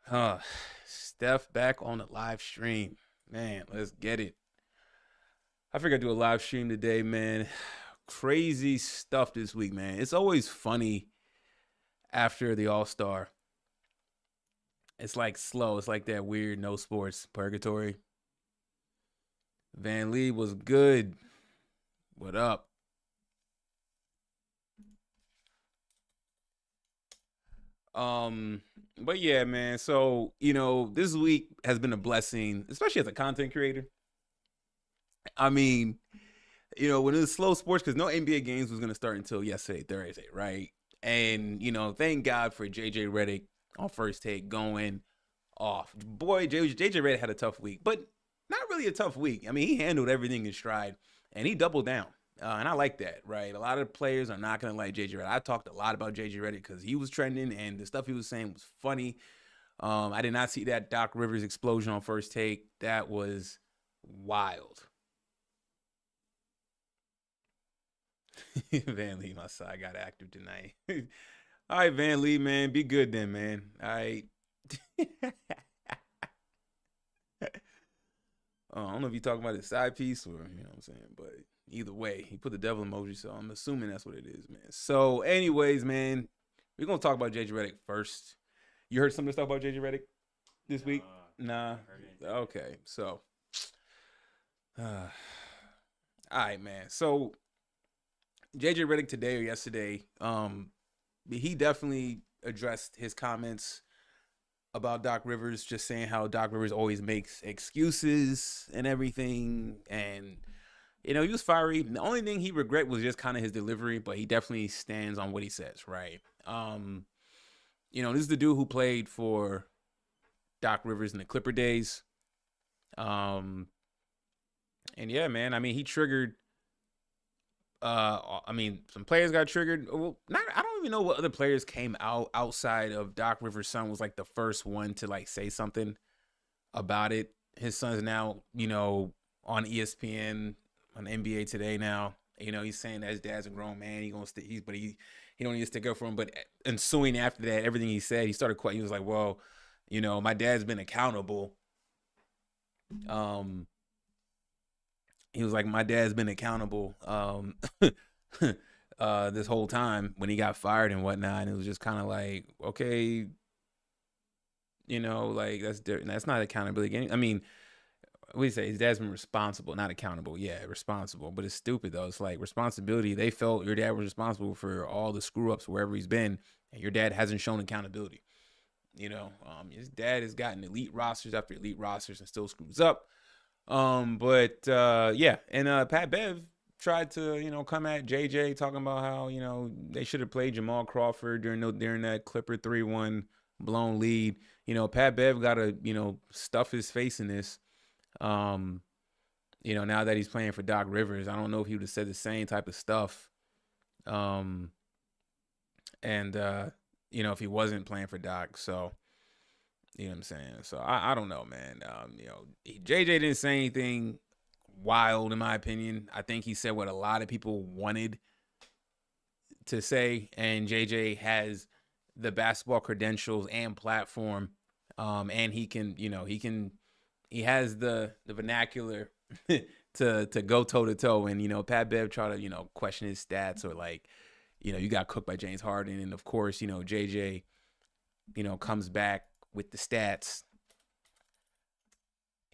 Huh. Steph back on the live stream. Man, let's get it. I figured I'd do a live stream today, man. Crazy stuff this week, man. It's always funny after the All Star. It's like slow. It's like that weird no sports purgatory. Van Lee was good. What up? Um, but yeah, man. So, this week has been a blessing, especially as a content creator. I mean, when it was slow sports, because no NBA games was going to start until yesterday, Thursday, right? And, thank God for JJ Redick on first take going off. Boy, JJ Redick had a tough week, but not really a tough week. I mean, he handled everything in stride and he doubled down. And I like that, right? A lot of players are not going to like JJ Redick. I talked a lot about JJ Redick because he was trending and the stuff he was saying was funny. I did not see that Doc Rivers explosion on first take. That was wild. Van Lee, my side got active tonight. All right, Van Lee, man, be good then, man. All right. I don't know if you talking about his side piece or what I'm saying, but either way, he put the devil emoji, so I'm assuming that's what it is, man. So, anyways, man, we're gonna talk about JJ Redick first. You heard some of the stuff about JJ Redick this week? Nah. Okay, so, all right, man. So JJ Redick today or yesterday, he definitely addressed his comments about Doc Rivers, just saying how Doc Rivers always makes excuses and everything. And, he was fiery. The only thing he regret was just kind of his delivery, but he definitely stands on what he says, right? This is the dude who played for Doc Rivers in the Clipper days. And yeah, man, I mean, he triggered some players got triggered. Well, not I don't even know what other players came out outside of Doc Rivers' son was like the first one to like say something about it. His son's now, on ESPN on NBA Today now. He's saying that his dad's a grown man. He gonna stay. He don't need to stick up for him. But ensuing after that, everything he said, he started quite. He was like, well, my dad's been accountable. Um, he was like, my dad's been accountable this whole time when he got fired and whatnot. And it was just kind of like, okay, like that's not accountability. I mean, what do you say? His dad's been responsible, not accountable. Yeah, responsible. But it's stupid though. It's like responsibility. They felt your dad was responsible for all the screw ups wherever he's been, and your dad hasn't shown accountability. His dad has gotten elite rosters after elite rosters and still screws up. Yeah, and Pat Bev tried to come at JJ talking about how they should have played Jamal Crawford during that Clipper 3-1 blown lead. Pat Bev got to stuff his face in this. Now that he's playing for Doc Rivers, I don't know if he would have said the same type of stuff. Um, and if he wasn't playing for Doc, so. You know what I'm saying? So I don't know, man. JJ didn't say anything wild, in my opinion. I think he said what a lot of people wanted to say, and JJ has the basketball credentials and platform, and he has the vernacular to go toe to toe. And Pat Bev try to question his stats or like, you got cooked by James Harden, and of course JJ comes back with the stats.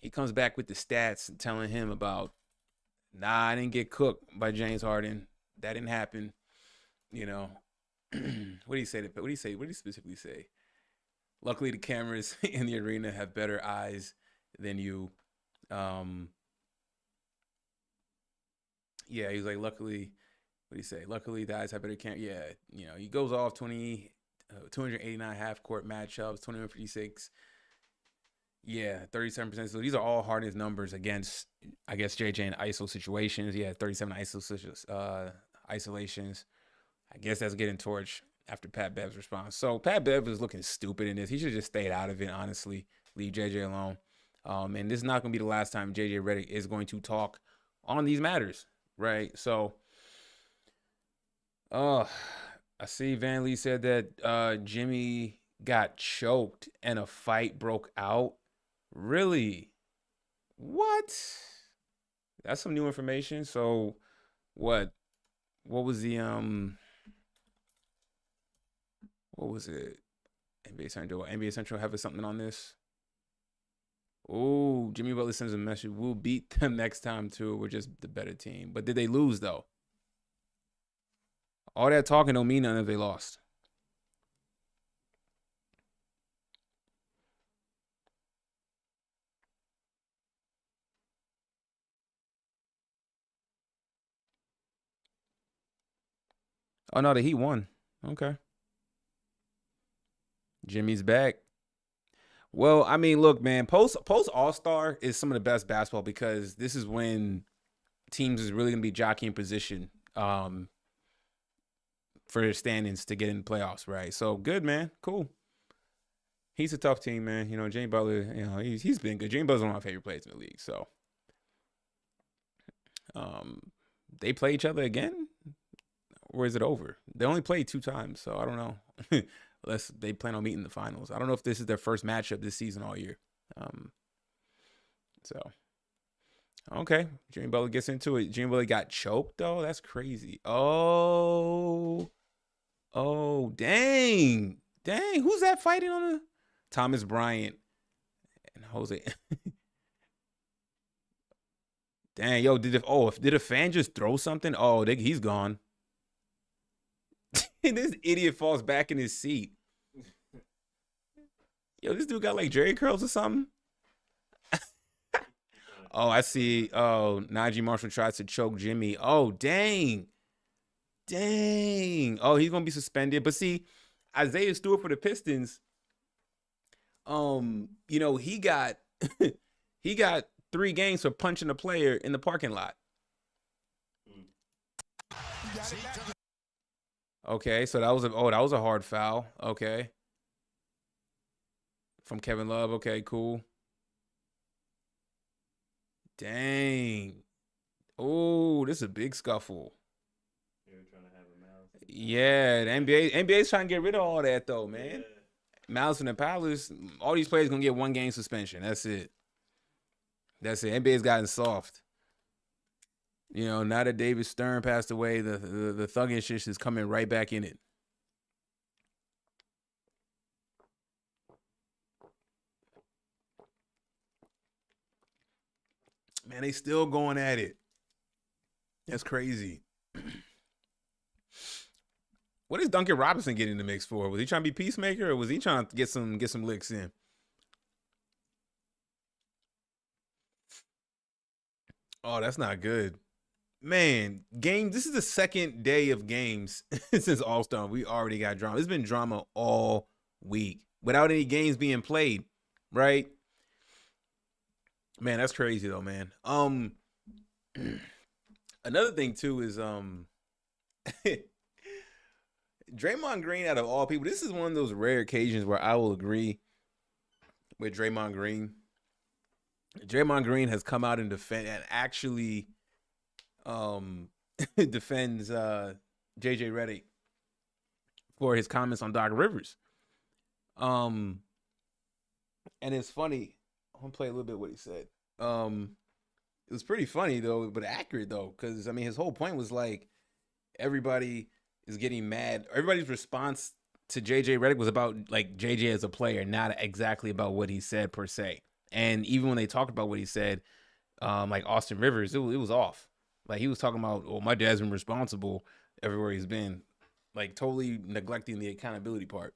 He comes back with the stats and telling him about, nah, I didn't get cooked by James Harden. That didn't happen. What do you say? What do you say? What do you specifically say? Luckily, the cameras in the arena have better eyes than you. Yeah, he's like, luckily, what do you say? Luckily, the eyes have better camera. Yeah, he goes off 289 half court matchups, 2156. Yeah, 37%. So these are all Harden's numbers against, I guess, JJ in ISO situations. Yeah, 37 isolations. I guess that's getting torched after Pat Bev's response. So Pat Bev is looking stupid in this. He should just stayed out of it, honestly. Leave JJ alone. And this is not going to be the last time JJ Redick is going to talk on these matters, right? So, I see Van Lee said that Jimmy got choked and a fight broke out. Really? What? That's some new information. So what? What was the What was it? NBA Central. NBA Central having something on this. Oh, Jimmy Butler sends a message. We'll beat them next time too. We're just the better team. But did they lose though? All that talking don't mean nothing if they lost. Oh no, the Heat won. Okay. Jimmy's back. Well, I mean, look, man, post All Star is some of the best basketball because this is when teams is really gonna be jockeying position for their standings to get in the playoffs, right? So good, man. Cool. He's a tough team, man. You know, Jimmy Butler, you know, he's been good. Jimmy Butler's one of my favorite players in the league. So um they play each other again? Or is it over? They only played 2 times, so I don't know. Unless they plan on meeting the finals. I don't know if this is their first matchup this season all year. So okay, Jimmy Butler gets into it. Jimmy Butler got choked though. That's crazy. Oh, dang. Who's that fighting on the Thomas Bryant and Jose? Dang, yo, did a fan just throw something? Oh, he's gone. This idiot falls back in his seat. Yo, this dude got like Jerry curls or something. Oh, I see. Oh, Najee Marshall tries to choke Jimmy. Oh, dang. Oh, he's gonna be suspended. But see, Isaiah Stewart for the Pistons, you know, he got he got 3 games for punching a player in the parking lot. Okay, so that was a hard foul. Okay. From Kevin Love. Okay, cool. Dang. Oh, this is a big scuffle. Yeah, the NBA's trying to get rid of all that though, man. Malice in the Palace, all these players gonna get 1 game suspension. That's it. NBA's gotten soft. You know, now that David Stern passed away, the thuggish shit is coming right back in it. Man, they still going at it. That's crazy. What is Duncan Robinson getting in the mix for? Was he trying to be peacemaker or was he trying to get some licks in? Oh, that's not good. Man, this is the second day of games since All-Star. We already got drama. It's been drama all week without any games being played, right? Man, that's crazy though, man. Another thing too is Draymond Green, out of all people, this is one of those rare occasions where I will agree with Draymond Green. Draymond Green has come out and defend and actually defends JJ Redick for his comments on Doc Rivers. And it's funny. I'm gonna play a little bit of what he said. It was pretty funny though, but accurate though, because I mean his whole point was like everybody is getting mad. Everybody's response to JJ Redick was about like JJ as a player, not exactly about what he said per se. And even when they talked about what he said, like Austin Rivers, it was off. Like he was talking about, oh, my dad's been responsible everywhere he's been, like totally neglecting the accountability part.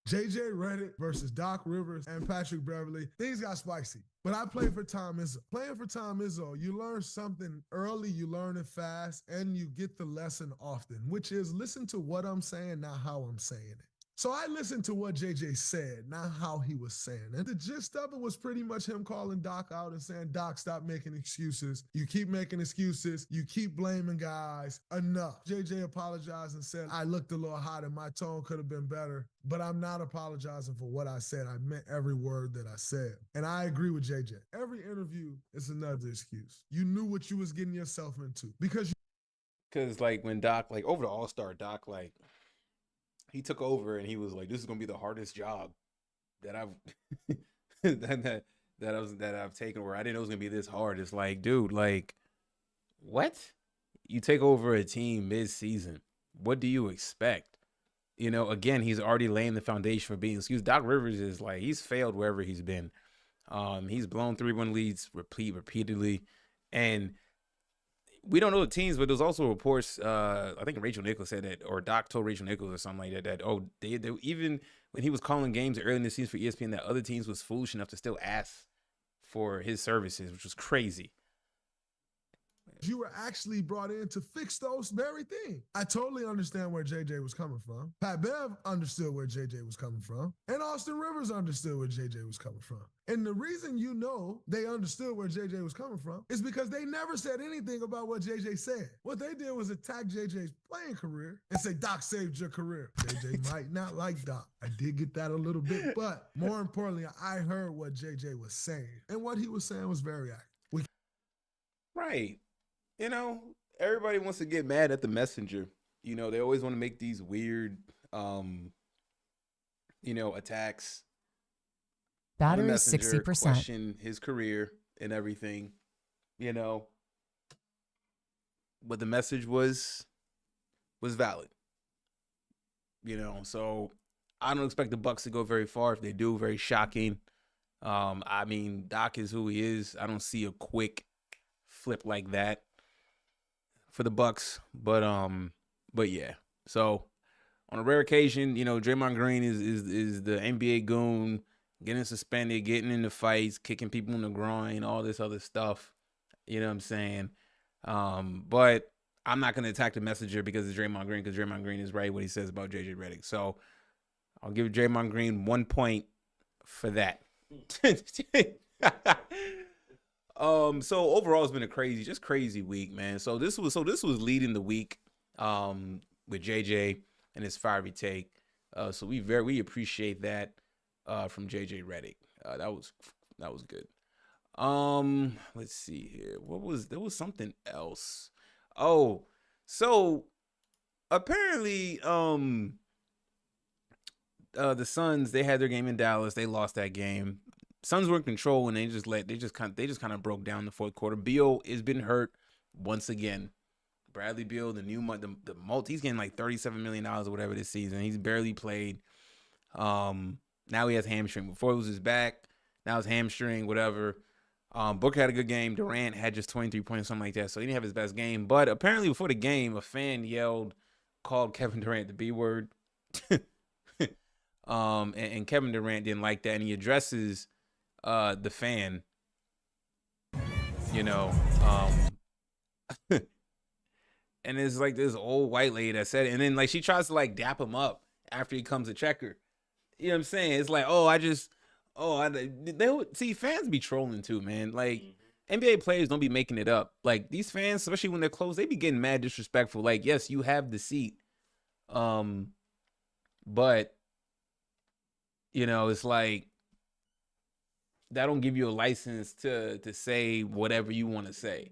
JJ Redick versus Doc Rivers and Patrick Beverly, things got spicy. But I played for Tom Izzo. Playing for Tom Izzo, you learn something early, you learn it fast, and you get the lesson often, which is listen to what I'm saying, not how I'm saying it. So I listened to what JJ said, not how he was saying it. The gist of it was pretty much him calling Doc out and saying, Doc, stop making excuses. You keep making excuses. You keep blaming guys. Enough. JJ apologized and said, I looked a little hot and my tone could have been better, but I'm not apologizing for what I said. I meant every word that I said. And I agree with JJ. Every interview is another excuse. You knew what you was getting yourself into because because like when Doc, like over the All-Star, Doc, like he took over and he was like, "This is gonna be the hardest job that I've that I've taken. Where I didn't know it was gonna be this hard." It's like, dude, like, what? You take over a team mid-season. What do you expect? You know, again, he's already laying the foundation for being excused. Doc Rivers is like he's failed wherever he's been. He's blown 3-1 leads repeatedly, and we don't know the teams, but there's also reports. I think Rachel Nichols said that, or Doc told Rachel Nichols or something like that. That they even when he was calling games early in the season for ESPN, that other teams was foolish enough to still ask for his services, which was crazy. You were actually brought in to fix those very things. I totally understand where JJ was coming from. Pat Bev understood where JJ was coming from. And Austin Rivers understood where JJ was coming from. And the reason you know they understood where JJ was coming from is because they never said anything about what JJ said. What they did was attack JJ's playing career and say, Doc saved your career. JJ might not like Doc. I did get that a little bit, but more importantly, I heard what JJ was saying. And what he was saying was very accurate. Right. You know, everybody wants to get mad at the messenger. You know, they always want to make these weird, attacks. Battery the messenger, 60%. question his career and everything, you know. But the message was valid. You know, so I don't expect the Bucks to go very far. If they do, very shocking. I mean, Doc is who he is. I don't see a quick flip like that for the Bucks, but yeah. So on a rare occasion, you know, Draymond Green is the NBA goon, getting suspended, getting into fights, kicking people in the groin, all this other stuff. You know what I'm saying? But I'm not gonna attack the messenger because it's Draymond Green, because Draymond Green is right what he says about JJ Redick. So I'll give Draymond Green 1 point for that. So overall, it's been a crazy week, man. So this was leading the week, with JJ and his fiery take. So we appreciate that, from JJ Redick. That was good. Let's see here. There was something else. Oh, so apparently, the Suns, they had their game in Dallas. They lost that game. Suns were in control, and they just kind of broke down the fourth quarter. Beal has been hurt once again. Bradley Beal, he's getting like $37 million or whatever this season. He's barely played. Now he has hamstring. Before it was his back, now it's hamstring, whatever. Booker had a good game. Durant had just 23 points, something like that. So he didn't have his best game. But apparently before the game, a fan called Kevin Durant the B word. And Kevin Durant didn't like that, and he addresses the fan, you know, and it's like this old white lady that said it, and then like she tries to like dap him up after he comes to check her. You know what I'm saying? It's like, see, fans be trolling too, man. Like NBA players don't be making it up. Like these fans, especially when they're close, they be getting mad disrespectful. Like, yes, you have the seat, but you know, it's like that don't give you a license to say whatever you want to say.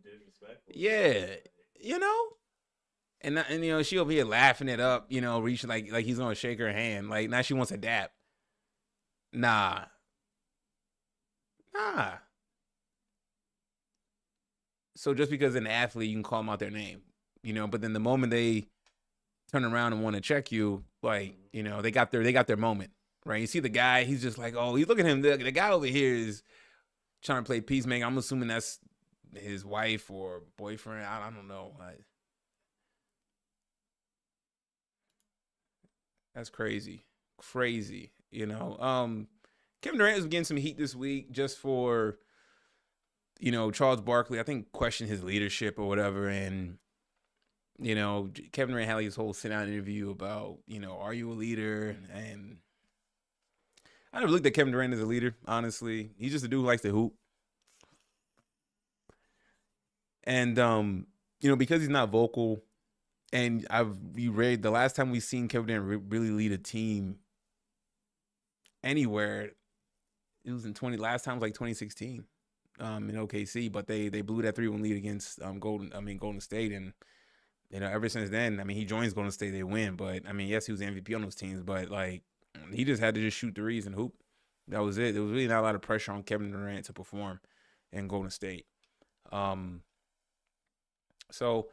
Yeah, you know, and you know, she over here laughing it up, you know, reaching like he's gonna shake her hand. Like now she wants a dap. Nah. So just because an athlete, you can call them out their name, you know, but then the moment they turn around and want to check you, like, you know, they got their moment. Right, you see the guy, he's just like, oh, you look at him. The guy over here is trying to play peacemaker. I'm assuming that's his wife or boyfriend. I don't know. That's crazy, you know. Kevin Durant is getting some heat this week just for, you know, Charles Barkley, I think, questioned his leadership or whatever. And, you know, Kevin Durant had like his whole sit-down interview about, you know, are you a leader? And I never looked at Kevin Durant as a leader, honestly. He's just a dude who likes to hoop. And, you know, because he's not vocal, and you read the last time we seen Kevin Durant really lead a team anywhere, it was last time was like 2016 in OKC, but they blew that 3-1 lead against Golden State, and ever since then, I mean, he joins Golden State, they win. But I mean, yes, he was the MVP on those teams, but like he just had to just shoot threes and hoop. That was it. There was really not a lot of pressure on Kevin Durant to perform in Golden State. So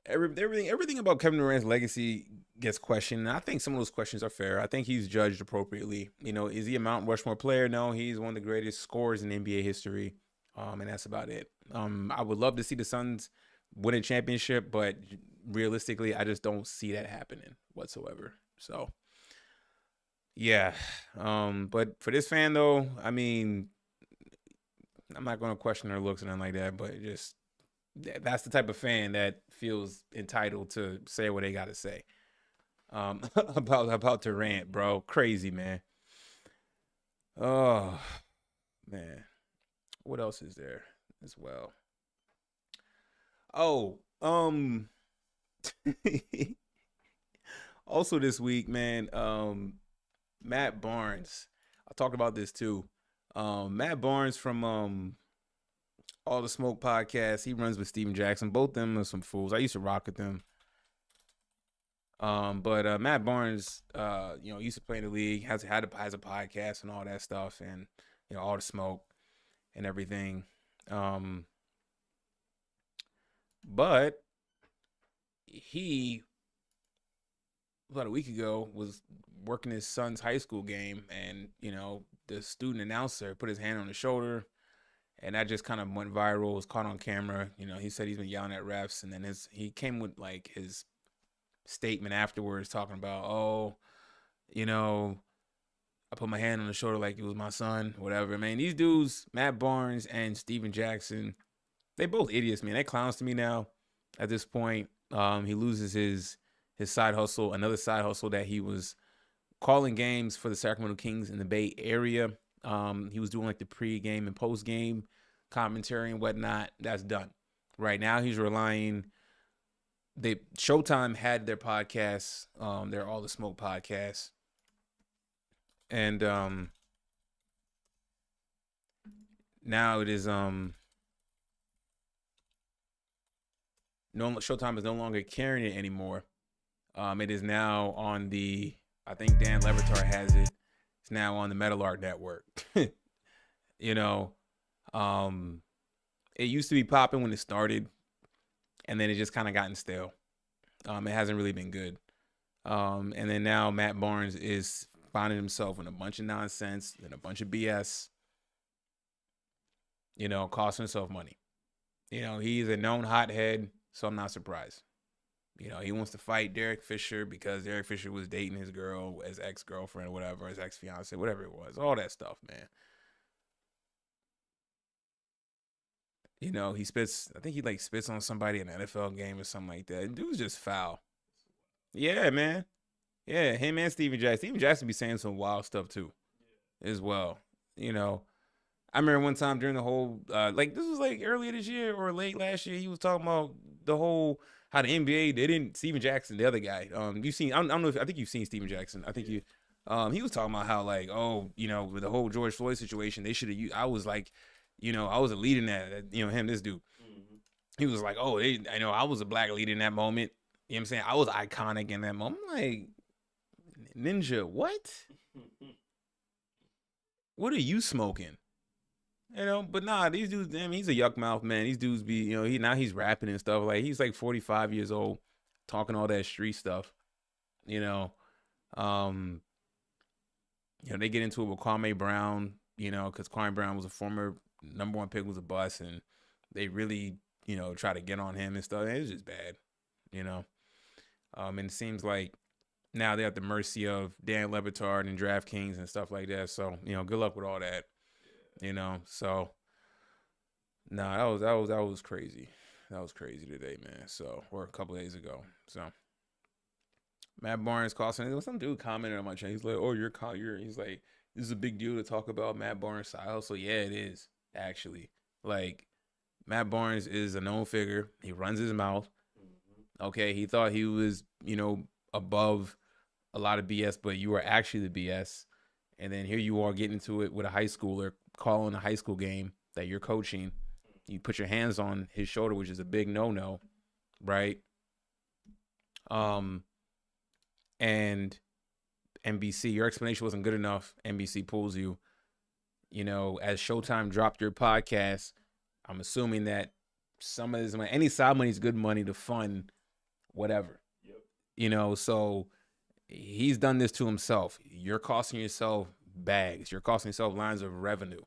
everything about Kevin Durant's legacy gets questioned. And I think some of those questions are fair. I think he's judged appropriately. Is he a Mount Rushmore player? No, he's one of the greatest scorers in NBA history. And that's about it. I would love to see the Suns win a championship, but realistically, I just don't see that happening whatsoever. So, yeah. But for this fan, though, I mean, I'm not going to question their looks and nothing like that, but that's the type of fan that feels entitled to say what they got to say about Durant, bro. Crazy, man. Oh, man. What else is there as well? Oh, also this week, man, Matt Barnes. I talked about this too. Matt Barnes from All the Smoke podcast. He runs with Steven Jackson. Both of them are some fools. I used to rock with them. But Matt Barnes, used to play in the league, has a podcast and all that stuff, and All the Smoke and everything. But he about a week ago was working his son's high school game, and the student announcer put his hand on his shoulder, and that just kind of went viral. It was caught on camera. He said he's been yelling at refs, and then he came with like his statement afterwards talking about, I put my hand on the shoulder like it was my son, whatever. Man, these dudes, Matt Barnes and Steven Jackson, they both idiots, man. They clowns to me now at this point. He loses his side hustle, another side hustle that he was calling games for the Sacramento Kings in the Bay Area. He was doing like the pre-game and post-game commentary and whatnot. That's done. Right now he's relying. Showtime had their podcast, their All the Smoke podcast. And now it is Showtime is no longer carrying it anymore. It is now on I think Dan Levitar has it. It's now on the Metal Art Network. It used to be popping when it started, and then it just kind of gotten stale. It hasn't really been good. And then now Matt Barnes is finding himself in a bunch of nonsense and a bunch of BS, costing himself money. He's a known hothead, so I'm not surprised. He wants to fight Derek Fisher because Derek Fisher was dating his girl, his ex-girlfriend or whatever, his ex-fiance, whatever it was. All that stuff, man. He spits, I think he spits on somebody in an NFL game or something like that. Dude's just foul. Yeah, man. Yeah, him and Steven Jackson. Steven Jackson be saying some wild stuff too, as well. I remember one time during the whole, this was earlier this year or late last year, he was talking about the whole, how the NBA, they didn't, Steven Jackson, the other guy, you've seen, I don't know I think you've seen Steven Jackson. I think he was talking about how with the whole George Floyd situation, they should have used, I was I was a lead in that, this dude. Mm-hmm. He was like, I was a black lead in that moment. You know what I'm saying? I was iconic in that moment. I'm like, Ninja, what? What are you smoking? But nah, these dudes, I mean, he's a yuck mouth, man. These dudes be, now he's rapping and stuff. Like, he's 45 years old, talking all that street stuff. They get into it with Kwame Brown, because Kwame Brown was a former number one pick, was a bust, and they really, try to get on him and stuff. It's just bad, and it seems like now they're at the mercy of Dan Levitar and DraftKings and stuff like that. So, good luck with all that. So nah, that was crazy. That was crazy today, man. So, or a couple days ago. So Matt Barnes costing, some dude commented on my channel. He's like, "Oh, he's like, this is a big deal to talk about Matt Barnes' style." So yeah, it is actually. Matt Barnes is a known figure. He runs his mouth. Okay, he thought he was, above a lot of BS, but you are actually the BS. And then here you are getting into it with a high schooler, calling a high school game that you're coaching. You put your hands on his shoulder, which is a big no-no, right? And NBC, your explanation wasn't good enough. NBC pulls you. You know, as Showtime dropped your podcast, I'm assuming that some of this money, any side money is good money to fund whatever. Yep. You know, so he's done this to himself. You're costing yourself bags. You're costing yourself lines of revenue.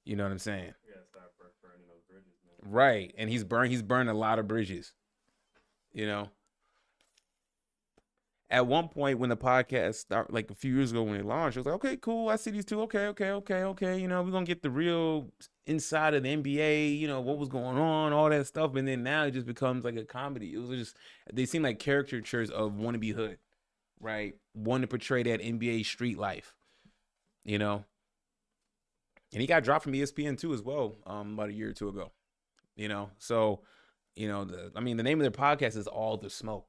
You know what I'm saying? We gotta start burning those bridges, man. Right. And he's burned a lot of bridges. You know. At one point when the podcast started, like a few years ago when it launched, it was like, okay, cool. I see these two. Okay. You know, we're going to get the real inside of the NBA, you know, what was going on, all that stuff. And then now it just becomes like a comedy. It was just, they seem like caricatures of wannabe hood, right? Wanting to portray that NBA street life, you know? And he got dropped from ESPN too as well, about a year or two ago, you know? So, you know, the name of their podcast is All the Smoke.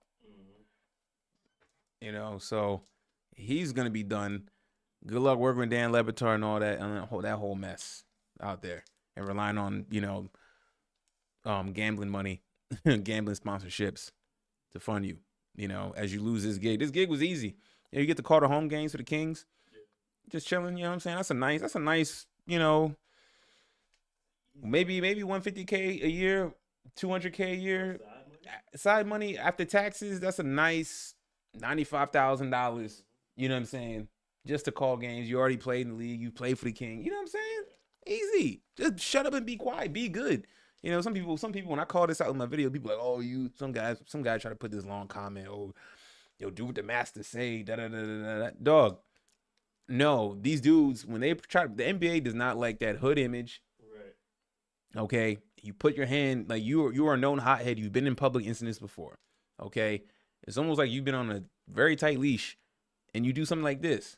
You know, so he's gonna be done. Good luck working with Dan Le Batard and all that, and that whole mess out there, and relying on, you know, gambling money, gambling sponsorships to fund you. You know, as you lose this gig. This gig was easy. You know, you get to call the home games for the Kings, just chilling. You know what I'm saying? That's a nice, you know, maybe 150K a year, 200K a year, side money after taxes. That's a nice $95,000, you know what I'm saying? Just to call games. You already played in the league. You played for the King. You know what I'm saying? Easy. Just shut up and be quiet. Be good. You know, some people, when I call this out in my video, people are like, oh, some guy try to put this long comment. Oh, yo, do what the master say. Da da da da da. Dog. No, these dudes, when they try, the NBA does not like that hood image. Right. Okay. You put your hand, like you are a known hothead. You've been in public incidents before. Okay. It's almost like you've been on a very tight leash and you do something like this,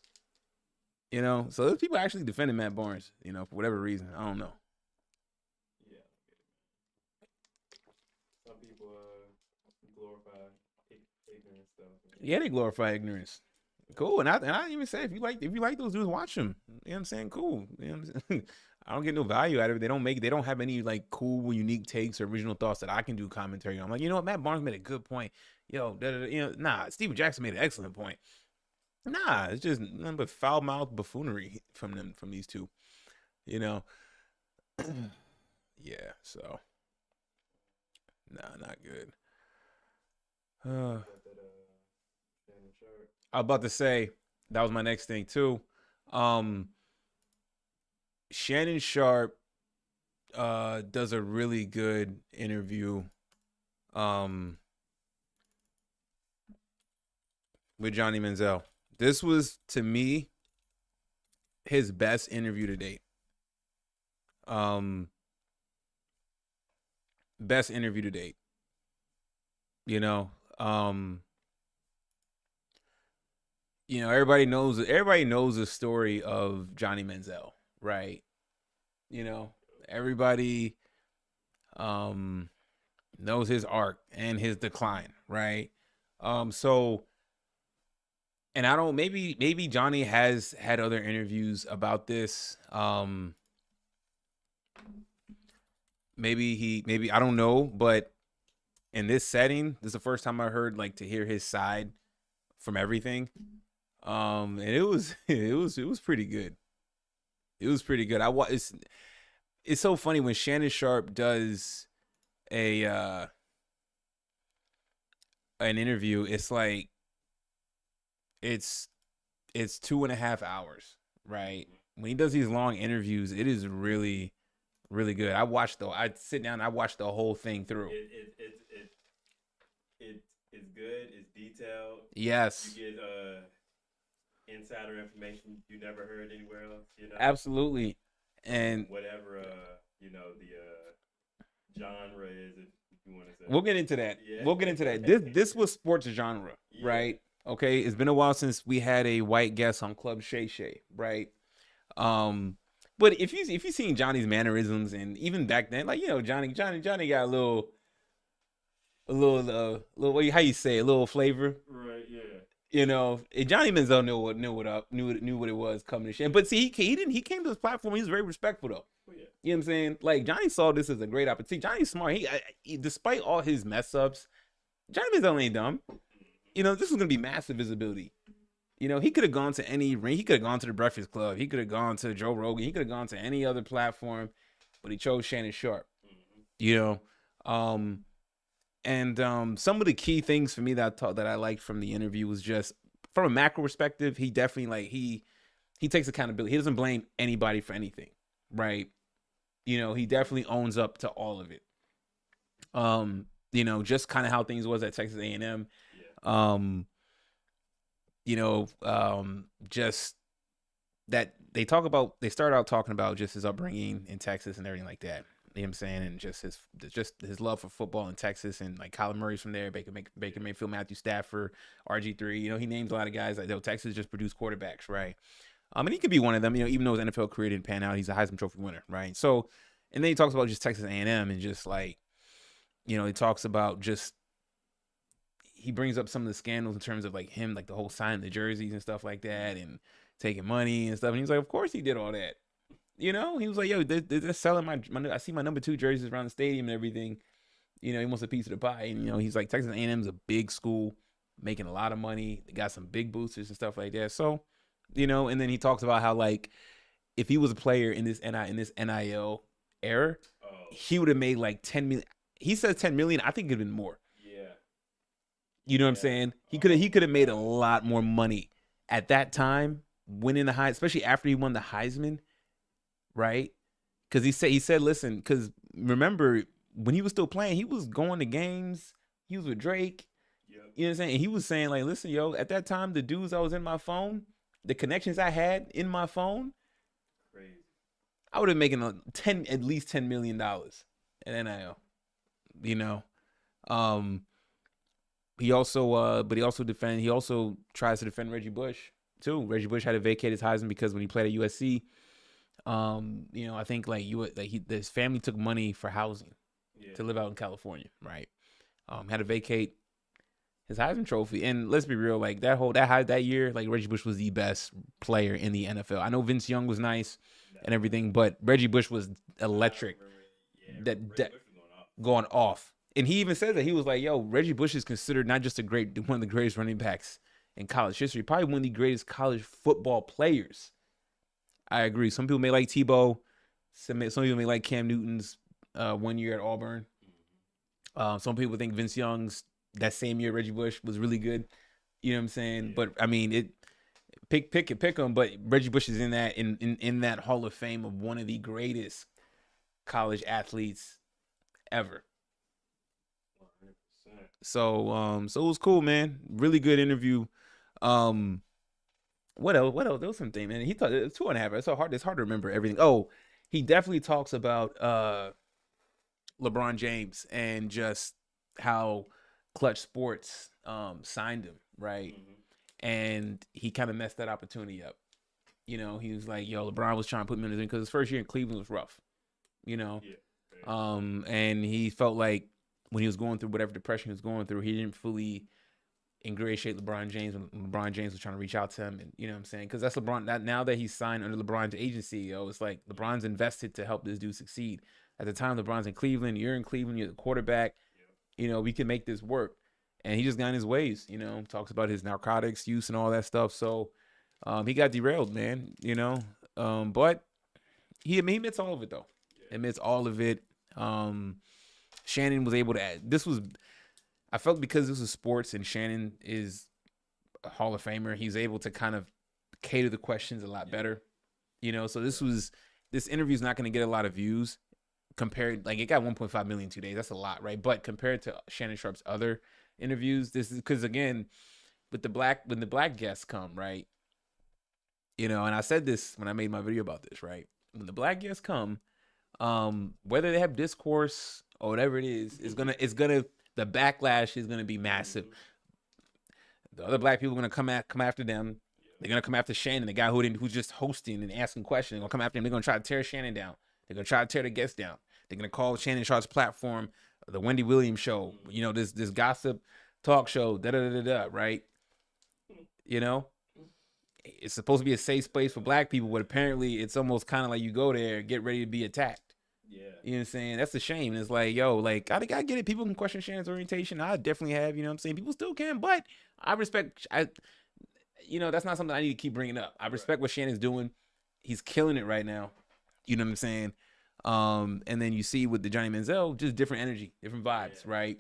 you know? So those people actually defending Matt Barnes, you know, for whatever reason. I don't know. Yeah. Some people glorify ignorance stuff. Yeah, they glorify ignorance. Cool. And I even say, if you like those dudes, watch them. You know what I'm saying? Cool. You know what I'm saying? I don't get no value out of it. They don't have any like cool, unique takes or original thoughts that I can do commentary on. I'm like, you know what? Matt Barnes made a good point. Yo, you know, nah, Steven Jackson made an excellent point. Nah, it's just nothing but foul-mouthed buffoonery from these two, you know. Yeah, so nah, not good. I was about to say that was my next thing too. Shannon Sharp does a really good interview with Johnny Manziel. This was, to me, his best interview to date. Best interview to date. You know, everybody knows the story of Johnny Manziel, right? You know, everybody knows his arc and his decline, right? So, and I don't, maybe Johnny has had other interviews about this. Maybe I don't know, but in this setting, this is the first time I heard to hear his side from everything. And it was pretty good. It was pretty good. It's so funny when Shannon Sharp does an interview. It's like it's 2.5 hours, right? When he does these long interviews, it is really, really good. I sit down and I watch the whole thing through. It's good. It's detailed. Yes. You get insider information you never heard anywhere else. You know. Absolutely. And whatever the genre is, if you want to say. We'll get into that. Yeah. We'll get into that. This was sports genre, yeah. Right? Okay. It's been a while since we had a white guest on Club Shay Shay, right? But if you seen Johnny's mannerisms, and even back then, Johnny got a little how you say, a little flavor, right? Yeah. Johnny Manziel knew what it was coming to shit. But see, he came to this platform. He was very respectful though. Oh, yeah. You know what I'm saying? Like, Johnny saw this as a great opportunity. Johnny's smart. He despite all his mess ups, Johnny Manziel ain't dumb. this was gonna be massive visibility. He could have gone to any ring. He could have gone to the Breakfast Club. He could have gone to Joe Rogan. He could have gone to any other platform, but he chose Shannon Sharp. And some of the key things for me that I liked from the interview was just from a macro perspective. He definitely he takes accountability. He doesn't blame anybody for anything, right? He definitely owns up to all of it. Just kind of how things was at Texas A&M. Just that they start out talking about just his upbringing in Texas and everything like that. You know what I'm saying? And just his love for football in Texas, and like Kyler Murray's from there, Baker Mayfield, Matthew Stafford, RG3. He names a lot of guys like Texas just produced quarterbacks, right? And he could be one of them. Even though his NFL career didn't pan out, he's a Heisman Trophy winner, right? So, and then he talks about just Texas A&M and just like, he talks about just. He brings up some of the scandals in terms of like him, like the whole signing the jerseys and stuff like that, and taking money and stuff. And he's like, of course he did all that. He was like, yo, they're selling my I see my number 2 jerseys around the stadium and everything. He wants a piece of the pie. And, he's like, Texas A&M is a big school, making a lot of money. They got some big boosters and stuff like that. So, and then he talks about how, like, if he was a player in this NIL era, he would have made like 10 million. He says 10 million. I think it would have been more. You know what I'm saying? He could have made a lot more money at that time, winning the Heisman, especially after he won the Heisman, right? Because he said, listen, because remember when he was still playing, he was going to games. He was with Drake. Yep. You know what I'm saying? And he was saying, like, listen, yo, at that time, the dudes that was in my phone, the connections I had in my phone, crazy. I would have making at least $10 million in NIL. He also tries to defend Reggie Bush too. Reggie Bush had to vacate his Heisman because when he played at USC, I think his family took money for housing to live out in California, right? Had to vacate his Heisman Trophy. And let's be real, like that year, like Reggie Bush was the best player in the NFL. I know Vince Young was nice and everything, but Reggie Bush was electric. Going off. And he even said that he was like, yo, Reggie Bush is considered not just one of the greatest running backs in college history, probably one of the greatest college football players. I agree. Some people may like Tebow. Some people may like Cam Newton's 1 year at Auburn. Some people think Vince Young's that same year Reggie Bush was really good. You know what I'm saying? Yeah. But I mean, pick them. But Reggie Bush is in that Hall of Fame of one of the greatest college athletes ever. So it was cool, man. Really good interview. What else? There was something, man. He thought it's 2.5 hours. It's hard to remember everything. Oh, he definitely talks about LeBron James and just how Clutch Sports signed him, right? Mm-hmm. And he kind of messed that opportunity up. He was like, yo, LeBron was trying to put him in the thing because his first year in Cleveland was rough. And he felt like when he was going through whatever depression he was going through, he didn't fully ingratiate LeBron James when LeBron James was trying to reach out to him. And you know what I'm saying? Because that's LeBron. Now that he's signed under LeBron's agency, it's like LeBron's invested to help this dude succeed. At the time, LeBron's in Cleveland. You're in Cleveland. You're the quarterback. We can make this work. And he just got in his ways, talks about his narcotics use and all that stuff. So he got derailed, man, but he admits all of it, though. Admits all of it. Shannon was able to add. I felt because this was sports and Shannon is a Hall of Famer, he's able to kind of cater the questions a lot better. So this interview is not going to get a lot of views compared, like it got 1.5 million in 2 days. That's a lot, right? But compared to Shannon Sharp's other interviews, this is because, again, when the black guests come, right? And I said this when I made my video about this, right? When the black guests come, whether they have discourse or whatever it is, the backlash is gonna be massive. The other black people are gonna come after them. They're gonna come after Shannon, the guy who's just hosting and asking questions. They're gonna come after him. They're gonna try to tear Shannon down. They're gonna try to tear the guests down. They're gonna call Shannon Sharp's platform the Wendy Williams show. This gossip talk show. Right? It's supposed to be a safe space for black people, but apparently it's almost kind of like you go there, get ready to be attacked. Yeah. You know what I'm saying? That's a shame. It's like, yo, like, I get it. People can question Shannon's orientation. I definitely have, you know what I'm saying? People still can, but I respect. That's not something I need to keep bringing up. I respect what Shannon's doing. He's killing it right now. You know what I'm saying? And then you see with the Johnny Manziel, just different energy, different vibes, right?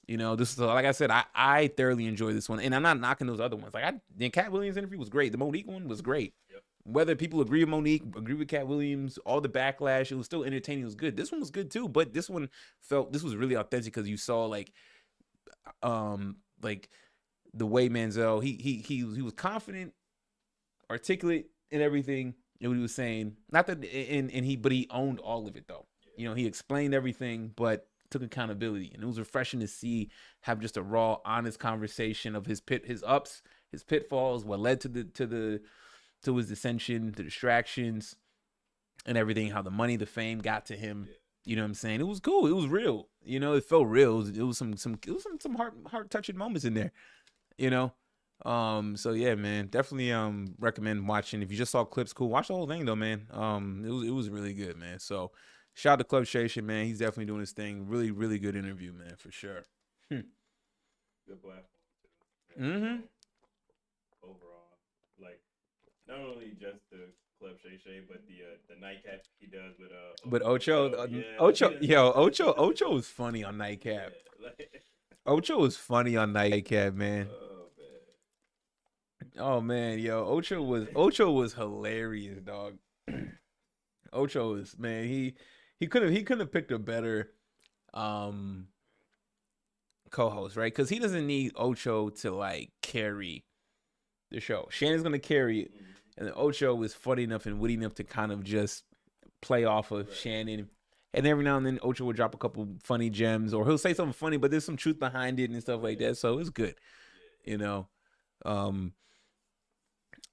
This is like I said, I thoroughly enjoy this one, and I'm not knocking those other ones. Like the Cat Williams interview was great. The Monique one was great. Yep. Whether people agree with Monique, agree with Cat Williams, all the backlash, it was still entertaining. It was good. This one was good too, but this one this was really authentic because you saw like the way Manziel he was confident, articulate, and everything. And what he was saying, not that, but he owned all of it though. He explained everything, but took accountability, and it was refreshing to have just a raw, honest conversation of his ups, his pitfalls, what led to his dissension, the distractions, and everything. How the money, the fame got to him. You know what I'm saying? It was cool. It was real. It felt real. It was some heart touching moments in there. So yeah, man, definitely recommend watching. If you just saw clips, cool. Watch the whole thing though, man. It was really good, man. So shout out to Club Shay, man. He's definitely doing his thing. Really, really good interview, man, for sure. Good platform too. Mm-hmm. Overall, like not only just the Club Shay, but the nightcap he does with But Ocho, Ocho was funny on Nightcap. Ocho was funny on Nightcap, man. Oh man, Ocho was hilarious, dog. Ocho was, man, he couldn't have picked a better co-host, right? Because he doesn't need Ocho to like carry the show. Shannon's gonna carry it, and then Ocho was funny enough and witty enough to kind of just play off of Shannon. And every now and then Ocho will drop a couple funny gems, or he'll say something funny, but there's some truth behind it and stuff like that. So it's good,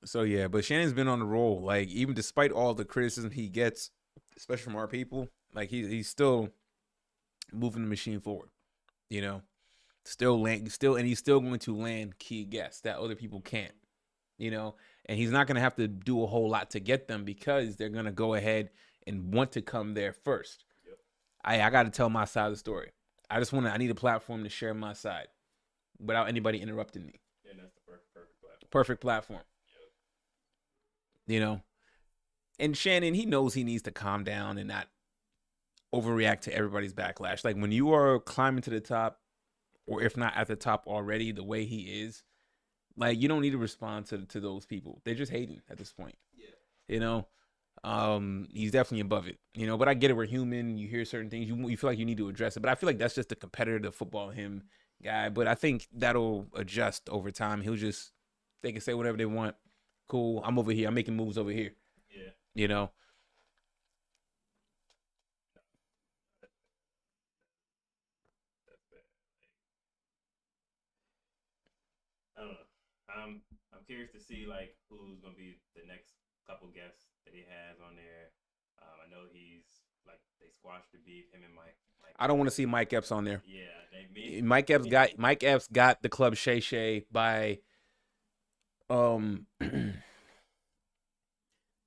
So yeah, but Shannon's been on the roll. Like even despite all the criticism he gets, especially from our people, like he's still moving the machine forward. And he's still going to land key guests that other people can't. And he's not going to have to do a whole lot to get them because they're going to go ahead and want to come there first. Yep. I got to tell my side of the story. I need a platform to share my side without anybody interrupting me. And that's the perfect platform. Perfect platform. And Shannon, he knows he needs to calm down and not overreact to everybody's backlash. Like when you are climbing to the top, or if not at the top already, the way he is, like you don't need to respond to those people. They're just hating at this point. Yeah. He's definitely above it. But I get it. We're human. You hear certain things. You feel like you need to address it. But I feel like that's just the competitive football him guy. But I think that'll adjust over time. They can say whatever they want. Cool. I'm over here. I'm making moves over here. Yeah. I don't know. I'm curious to see like who's gonna be the next couple guests that he has on there. I know they squashed the beef, him and Mike. I don't want to see Mike Epps on there. Yeah, Mike Epps got the Club Shay by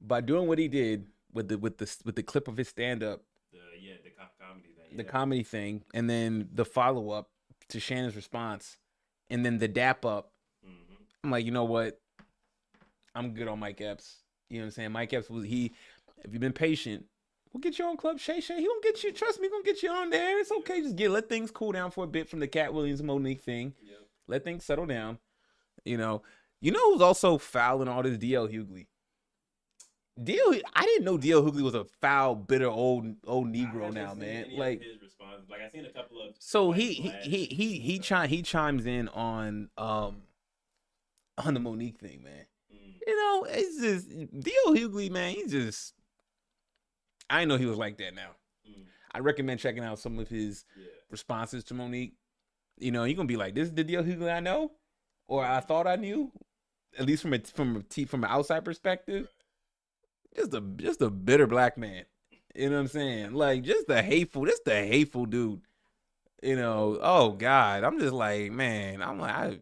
by doing what he did with the clip of his stand up, the comedy thing, the comedy thing, and then the follow up to Shannon's response, and then the dap up. Mm-hmm. I'm like, you know what? I'm good on Mike Epps. You know what I'm saying? Mike Epps if you've been patient, we'll get you on Club Shay. He gonna get you. Trust me, gonna get you on there. It's okay. Just let things cool down for a bit from the Cat Williams Monique thing. Yep. Let things settle down. Who's also foul in all this? DL Hughley. I didn't know DL Hughley was a foul, bitter old Negro now, man. Like his response, like I seen a couple of. So he chimes in on the Monique thing, man. It's just DL Hughley, man. I didn't know he was like that now. I recommend checking out some of his responses to Monique. You're gonna be like, this is the DL Hughley I know, or I thought I knew, at least from an outside perspective. Just a bitter black man. You know what I'm saying? Like just the hateful dude. Oh God. I'm just like, man, I'm like,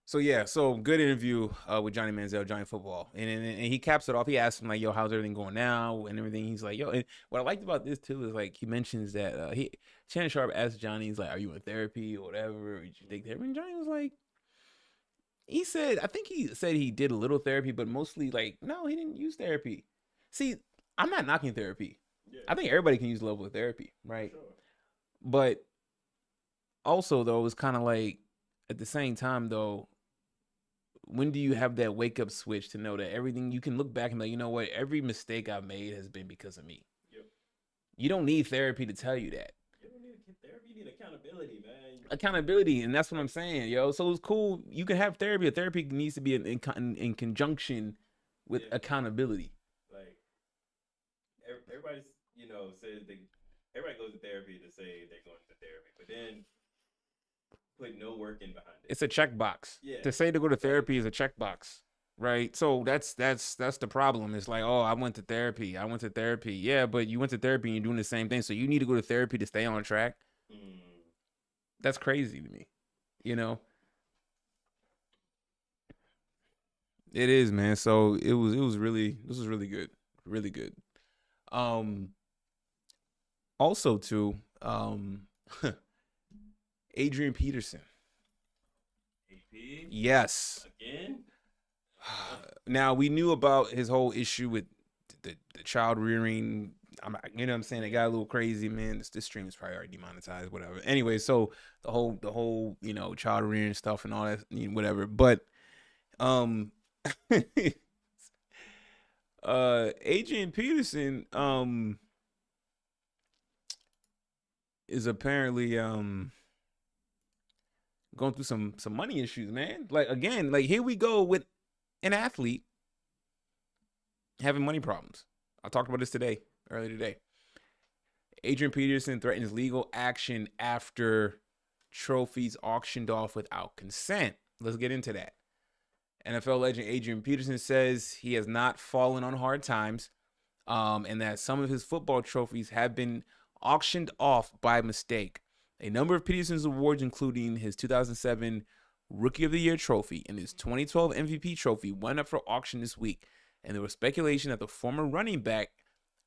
So good interview with Johnny Manziel, Johnny Football, and he caps it off. He asks him like, "Yo, how's everything going now?" and everything. He's like, "Yo," and what I liked about this too is like he mentions that Shannon Sharp asked Johnny, he's like, "Are you in therapy or whatever? Or did you take therapy?" And Johnny was like, I think he said he did a little therapy, but mostly like, no, he didn't use therapy. See, I'm not knocking therapy. Yeah. I think everybody can use a level of therapy, right? Sure. But also though, it's kind of like at the same time though. When do you have that wake up switch to know that everything you can look back and be like, you know what, every mistake I've made has been because of me. Yep. You don't need therapy to tell you that. You don't need therapy. You need accountability, man. Accountability, and that's what I'm saying, yo. So it's cool. You can have therapy. A therapy needs to be in conjunction with accountability. Like everybody's, says everybody goes to therapy to say they're going to therapy, but then put no work in behind it. It's a checkbox. Yeah. To say to go to therapy is a checkbox, right? So that's the problem. It's like, oh, I went to therapy. Yeah, but you went to therapy and you're doing the same thing. So you need to go to therapy to stay on track. That's crazy to me. It is, man. So this was really good. Really good. Also too, Adrian Peterson. AP? Yes. Again? Now we knew about his whole issue with the child rearing. You know what I'm saying? It got a little crazy, man. This stream is probably already demonetized, whatever. Anyway, so the whole child rearing stuff and all that, whatever. But Adrian Peterson is apparently going through some money issues, man. Like, again, like here we go with an athlete having money problems. I talked about this earlier today. Adrian Peterson threatens legal action after trophies auctioned off without consent. Let's get into that. NFL legend Adrian Peterson says he has not fallen on hard times, and that some of his football trophies have been auctioned off by mistake. A number of Peterson's awards, including his 2007 Rookie of the Year trophy and his 2012 MVP trophy, went up for auction this week, and there was speculation that the former running back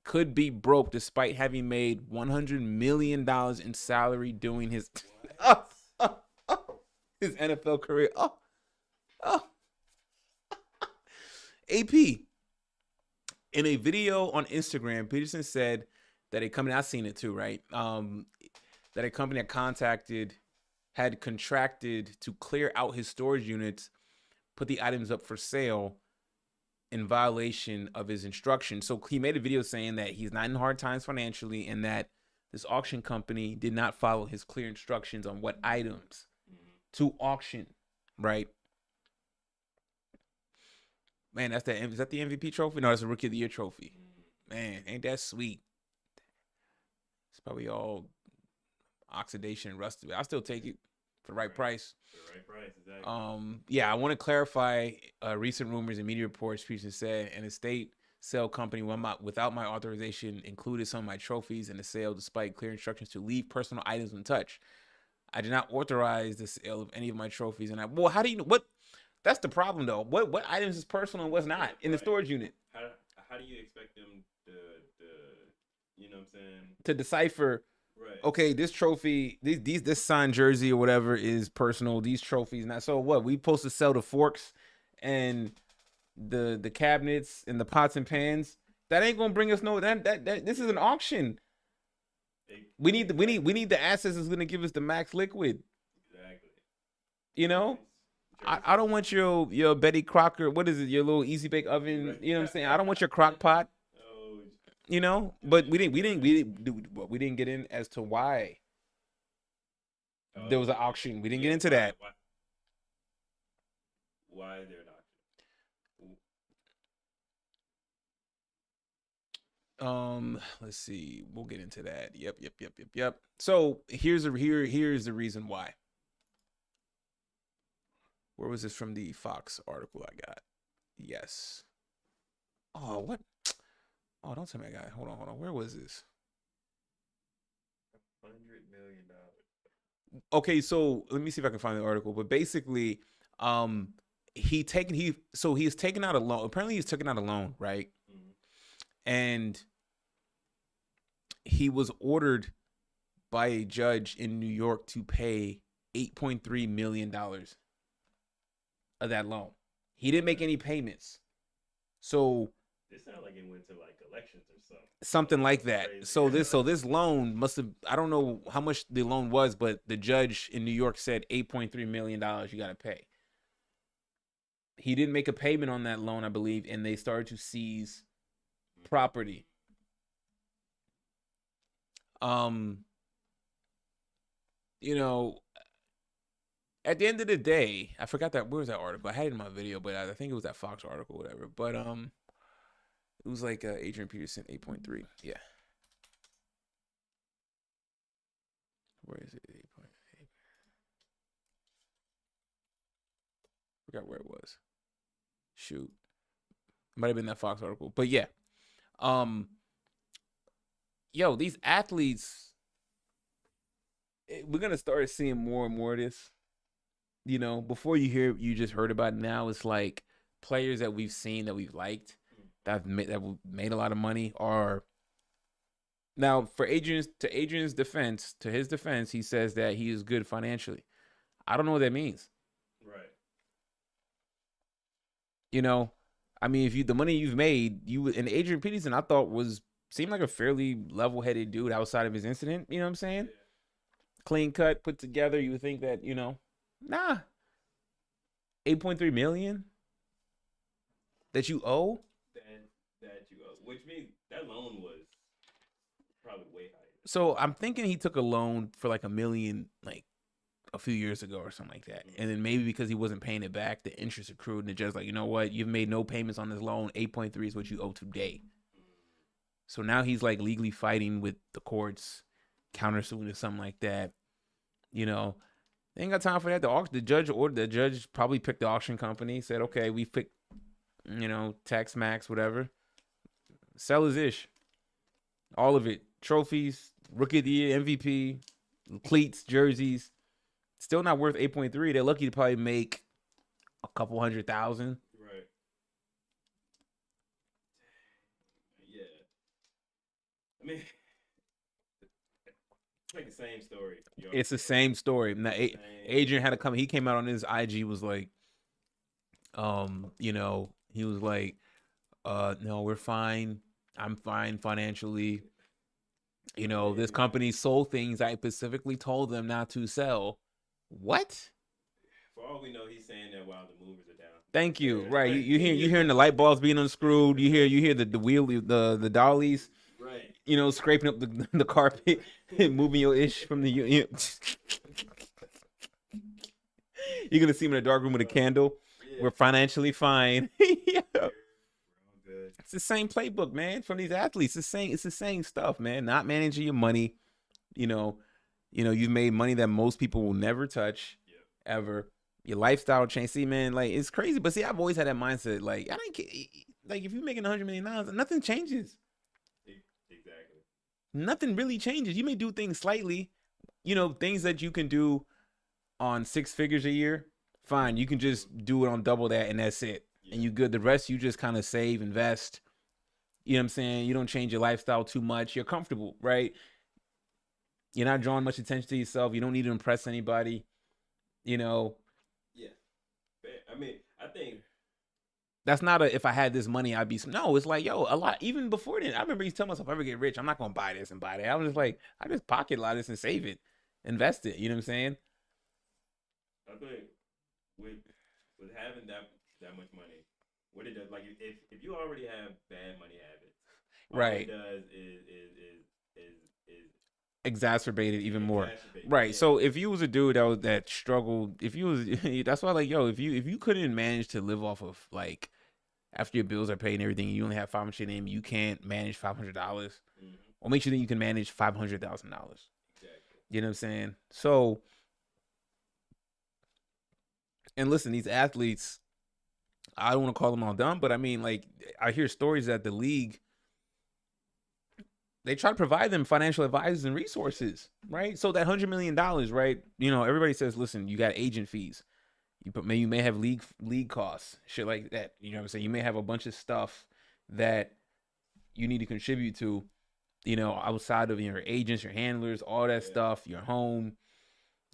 could be broke despite having made $100 million in salary doing his his NFL career. AP. In a video on Instagram, Peterson said that a company, I've seen it too, right? That a company had contracted to clear out his storage units, put the items up for sale in violation of his instructions. So he made a video saying that he's not in hard times financially and that this auction company did not follow his clear instructions on what items to auction, right? Man, is that the MVP trophy? No, that's a Rookie of the Year trophy. Man, ain't that sweet? It's probably all oxidation and rust. I'll still take it for the right price. For the right price, exactly. Yeah, I want to clarify recent rumors and media reports. Peterson said an estate sale company without my authorization included some of my trophies in the sale despite clear instructions to leave personal items untouched. I did not authorize the sale of any of my trophies. And how do you know what? That's the problem though. What items is personal and what's not in the storage unit? How do you expect them to you know what I'm saying? To decipher. Right. Okay, this trophy, this signed jersey or whatever is personal. These trophies not. So what? We supposed to sell the forks and the cabinets and the pots and pans. That ain't gonna bring us no. That this is an auction. We need the assets that's gonna give us the max liquid. Exactly. You know, I don't want your Betty Crocker. What is it? Your little easy bake oven. Right. You know what I'm saying? I don't want your crock pot. You know, but we didn't get in as to why there was an auction. We didn't get into that. Why is there an auction? Let's see. We'll get into that. Yep. So here's the reason why. Where was this from? The Fox article I got. Yes. Oh, what? Oh, don't tell me I got it. Hold on. Where was this? $100 million. Okay, so let me see if I can find the article. But basically, He has taken out a loan. Apparently, he's taken out a loan, right? Mm-hmm. And he was ordered by a judge in New York to pay $8.3 million of that loan. He didn't make any payments. So this sounds like it went to like elections or something. Something like that. Crazy. So this loan must have, I don't know how much the loan was, but the judge in New York said $8.3 million you got to pay. He didn't make a payment on that loan, I believe, and they started to seize property. You know, at the end of the day, I forgot that, where was that article? I had it in my video, but I think it was that Fox article, whatever. But it was like Adrian Peterson, 8.3. Yeah. Where is it? 8.8. Forgot where it was. Shoot. Might have been that Fox article. But yeah. Yo, these athletes, we're going to start seeing more and more of this. You know, before you just heard about it, now it's like players that we've seen, that we've liked, that made a lot of money are now, for Adrian's defense, to his defense, he says that he is good financially. I don't know what that means. Right. You know, I mean, if the money you've made, and Adrian Peterson, I thought seemed like a fairly level-headed dude outside of his incident. You know what I'm saying? Yeah. Clean cut, put together. You would think that, nah, 8.3 million that you owe. That you owe, which means that loan was probably way higher. So I'm thinking he took a loan for like $1 million, like a few years ago or something like that. And then maybe because he wasn't paying it back, the interest accrued, and the judge's like, you know what? You've made no payments on this loan. 8.3 is what you owe today. So now he's like legally fighting with the courts, countersuing or something like that. You know, they ain't got time for that. The judge probably picked the auction company, said, okay, we picked, Tax Max, whatever. Sell his ish. All of it. Trophies, Rookie of the Year, MVP, cleats, jerseys. Still not worth 8.3. They're lucky to probably make a couple $100,000. Right. Yeah. I mean, it's like the same story. It's the same story. Now, Adrian had to come. He came out on his IG, was like, he was like, no, we're fine. I'm fine financially. This company sold things I specifically told them not to sell. What? For all we know, he's saying that while the movers are down. Thank you. Right. You hearing the light bulbs being unscrewed. You hear the wheel, the dollies. Right. Scraping up the carpet and moving your ish from the. You're gonna see him in a dark room with a candle. Yeah. We're financially fine. Yeah. It's the same playbook, man, from these athletes. It's the same stuff, man. Not managing your money. You've made money that most people will never touch, ever. Your lifestyle change. See, man, like, it's crazy. But see, I've always had that mindset. Like, I don't care. Like, if you're making $100 million, nothing changes. Exactly. Nothing really changes. You may do things slightly, things that you can do on 6 figures a year. Fine, you can just do it on double that, and that's it. Yeah. And you good. The rest, you just kind of save, invest. You know what I'm saying? You don't change your lifestyle too much. You're comfortable, right? You're not drawing much attention to yourself. You don't need to impress anybody. Yeah. I mean, I think that's not if I had this money, I'd be no. It's like, yo, a lot. Even before then, I remember used to tell myself, if I ever get rich, I'm not gonna buy this and buy that. I was just like, I just pocket a lot of this and save it, invest it. You know what I'm saying? I think with having that much money, what it does, like, if you already have bad money habits, right? What it does is exacerbated even more. Right. Yeah. So if you was a dude that struggled, that's why, like, yo, if you couldn't manage to live off of, like, after your bills are paid and everything, you only have $500 in, you can't manage $500. Or make sure that you can manage $500,000. Exactly. You know what I'm saying? So, and listen, these athletes, I don't want to call them all dumb, but I mean, like, I hear stories that the league, they try to provide them financial advisors and resources, right? So that $100 million, right? Everybody says, listen, you got agent fees. You may have league costs, shit like that. You know what I'm saying? You may have a bunch of stuff that you need to contribute to, outside of your agents, your handlers, all that stuff, your home,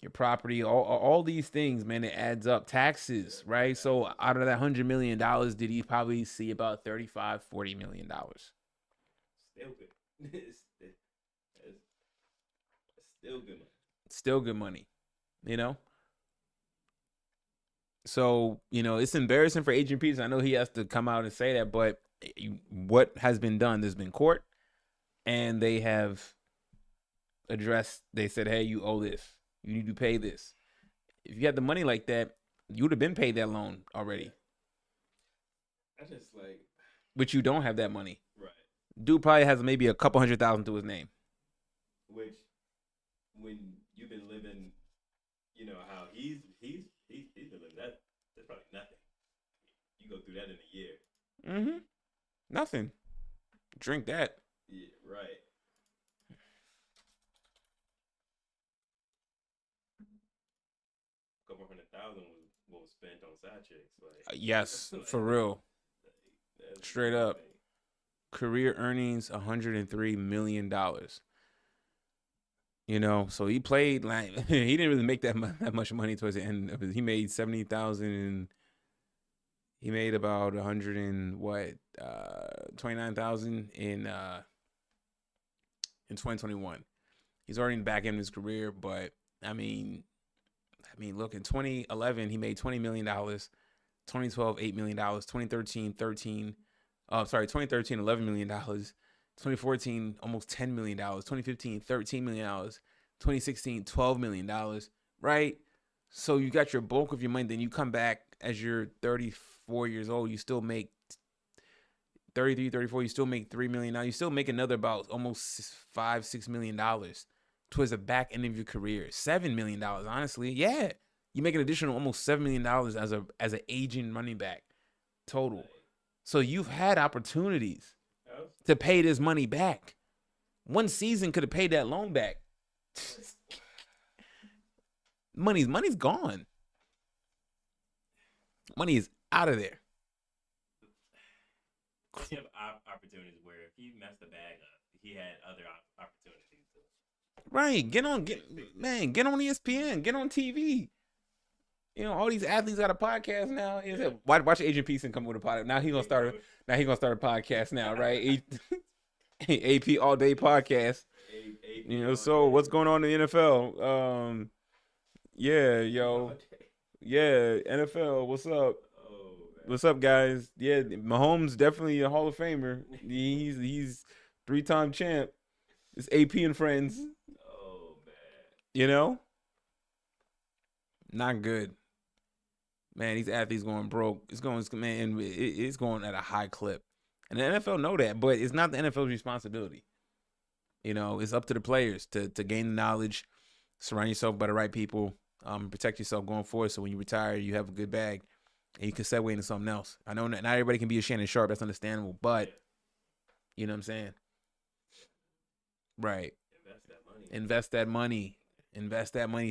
your property, all these things, man, it adds up. Taxes, right? So out of that $100 million, did he probably see about $35-40 million? Still good. It's still good money. Still good money, you know? So, it's embarrassing for Adrian Peterson. I know he has to come out and say that, but what has been done? There's been court, and they have addressed, they said, hey, you owe this. You need to pay this. If you had the money like that, you would have been paid that loan already. I just like. But you don't have that money. Right. Dude probably has maybe a couple $100,000 to his name. Which, when you've been living, how he's been living, that's probably nothing. You go through that in a year. Mm-hmm. Nothing. Drink that. Yeah, right. Couple $100,000 was what was spent on side chicks. Like, yes, for real. Straight up. Insane. Career earnings $103 million. So he played like he didn't really make that much money towards the end of it. He made $70,000 and he made about 29,000 in 2021. He's already in the back end of his career, but I mean, look, in 2011 he made $20 million, 2012 $8 million, 2013 $11 million, 2014 almost $10 million, 2015 $13 million, 2016 $12 million, right? So you got your bulk of your money, then you come back as you're 34 years old, you still make 33, 34, you still make $3 million. You still make another about almost $5-6 million towards the back end of your career. $7 million, honestly. Yeah. You make an additional almost $7 million as an aging running back total. So you've had opportunities to pay this money back. One season could have paid that loan back. Money's gone. Money is out of there. You have opportunities where if he messed the bag up, he had other opportunities. Right. Get on ESPN. Get on TV. All these athletes got a podcast now. Watch Adrian Peterson come with a podcast. Now he's gonna start a podcast now, right? AP All Day Podcast. So what's going on in the NFL? NFL. What's up? What's up, guys? Yeah, Mahomes definitely a Hall of Famer. He's 3-time champ. It's AP and friends. Oh man. Not good. Man, these athletes going broke. It's going at a high clip. And the NFL know that, but it's not the NFL's responsibility. It's up to the players to gain the knowledge, surround yourself by the right people, protect yourself going forward. So when you retire, you have a good bag and you can segue into something else. I know not everybody can be a Shannon Sharp. That's understandable, but you know what I'm saying? Right. Invest that money.